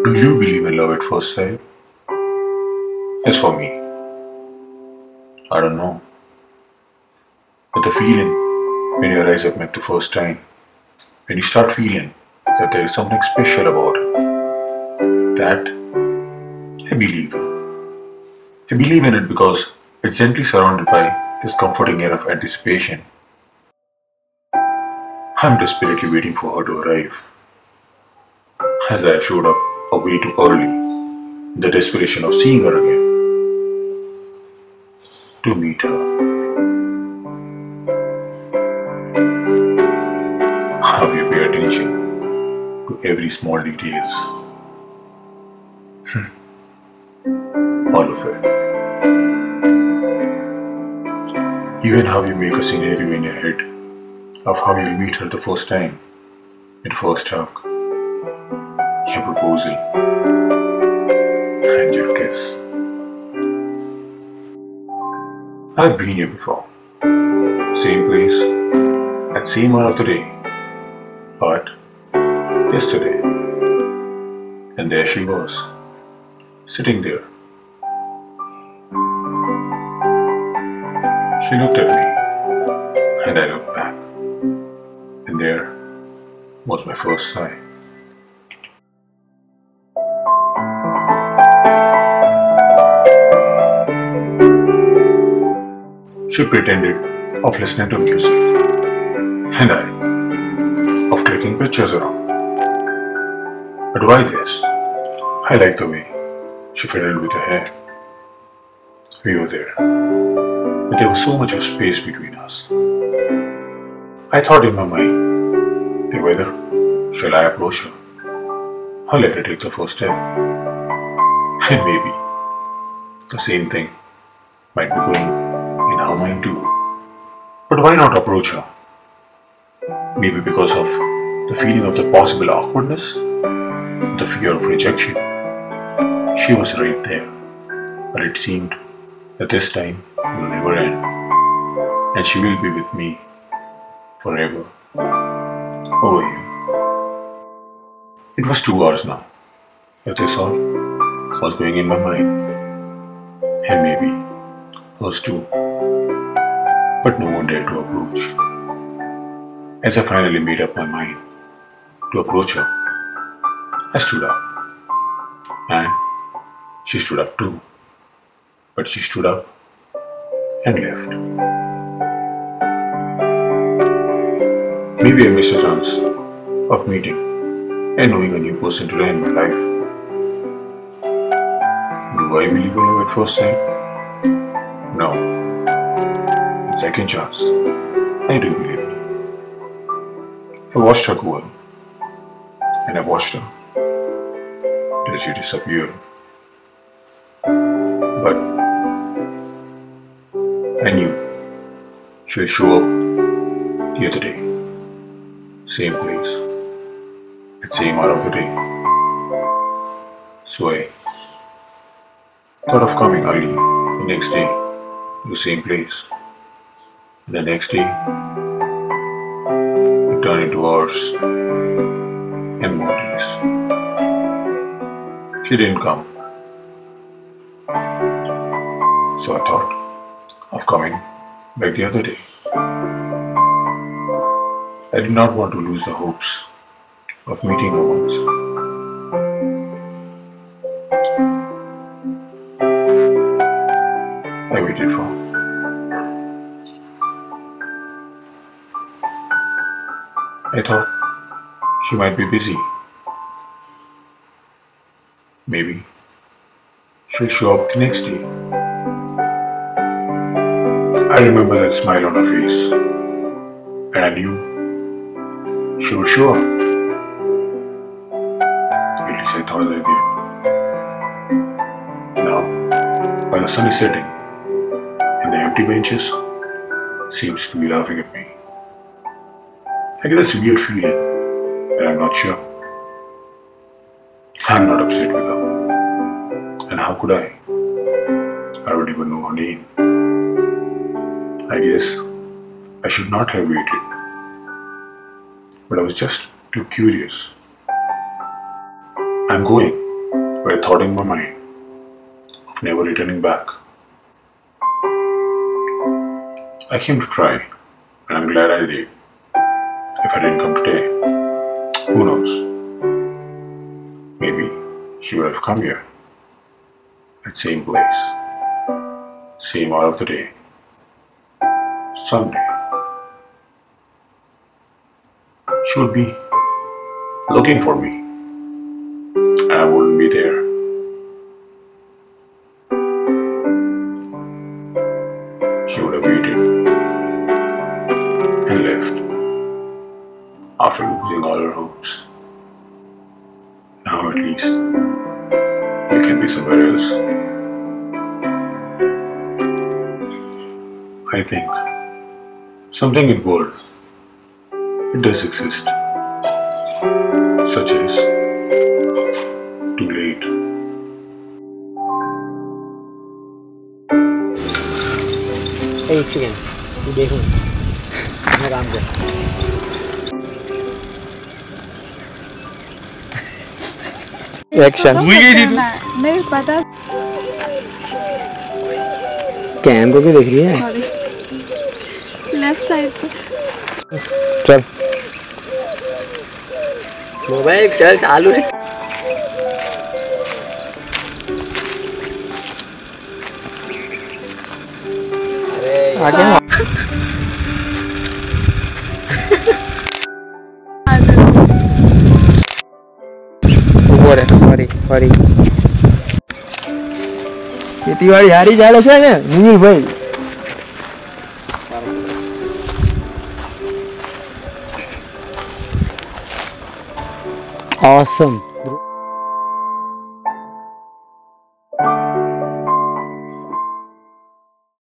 Do you believe in love at first sight? As for me, I don't know. But the feeling when your eyes have met the first time, when you start feeling that there is something special about it, that I believe in. I believe in it because it's gently surrounded by this comforting air of anticipation. I'm desperately waiting for her to arrive, as I have showed up a way too early, in the desperation of seeing her again, to meet her. How you pay attention to every small details, all of it. Even how you make a scenario in your head of how you'll meet her the first time, your first hug, your proposal, and your kiss. I've been here before. Same place, at same hour of the day, but yesterday. And there she was, sitting there. She looked at me, and I looked back. And there was my first sigh. She pretended of listening to music, and I of clicking pictures around. But why this? I liked the way she fiddled with her hair. We were there, but there was so much of space between us. I thought in my mind, whether shall I approach her or let her take the first step? And maybe the same thing might be going in her mind too. But why not approach her? Maybe because of the feeling of the possible awkwardness, the fear of rejection. She was right there, but it seemed that this time will never end, and she will be with me forever over you. It was 2 hours now, but this all was going in my mind, and maybe hers too, but no one dared to approach. As I finally made up my mind to approach her, I stood up, and she stood up too, but she stood up and left. Maybe I missed a chance of meeting and knowing a new person today in my life. Do I believe in love at first sight? No. And second chance, I do believe in. I watched her go in, and I watched her till she disappeared. But I knew she'll show up the other day, same place, at same hour of the day. So I thought of coming early the next day to the same place. And the next day, it turned into hours and more days. She didn't come. So I thought of coming back the other day. I did not want to lose the hopes of meeting her once. I waited for her. I thought she might be busy. Maybe she'll show up the next day. I remember that smile on her face, and I knew she would show up. At least I thought I did. Now, while the sun is setting, and the empty benches seems to be laughing at me, I get this weird feeling that I'm not sure. I'm not upset with her. And how could I? I don't even know her name. I guess I should not have waited. But I was just too curious. I'm going. with a thought in my mind of never returning back. I came to try, and I'm glad I did. If I didn't come today, who knows? Maybe she would have come here, at same place, same hour of the day, someday. She would be looking for me, and I wouldn't be there. She would have waited and left after losing all her hopes. Now at least we can be somewhere else. I think something in world, it does exist, such as too late. एक second तू देखो मैं काम कर action भूल गई थी तू नहीं पता कैम को क्यों देख रही है लेफ्ट साइड पे चल मोबाइल चल चालू है आगे ऊपर है सॉरी ખેતીવાડી હારી ચાલે છે ને નીલભાઈ awesome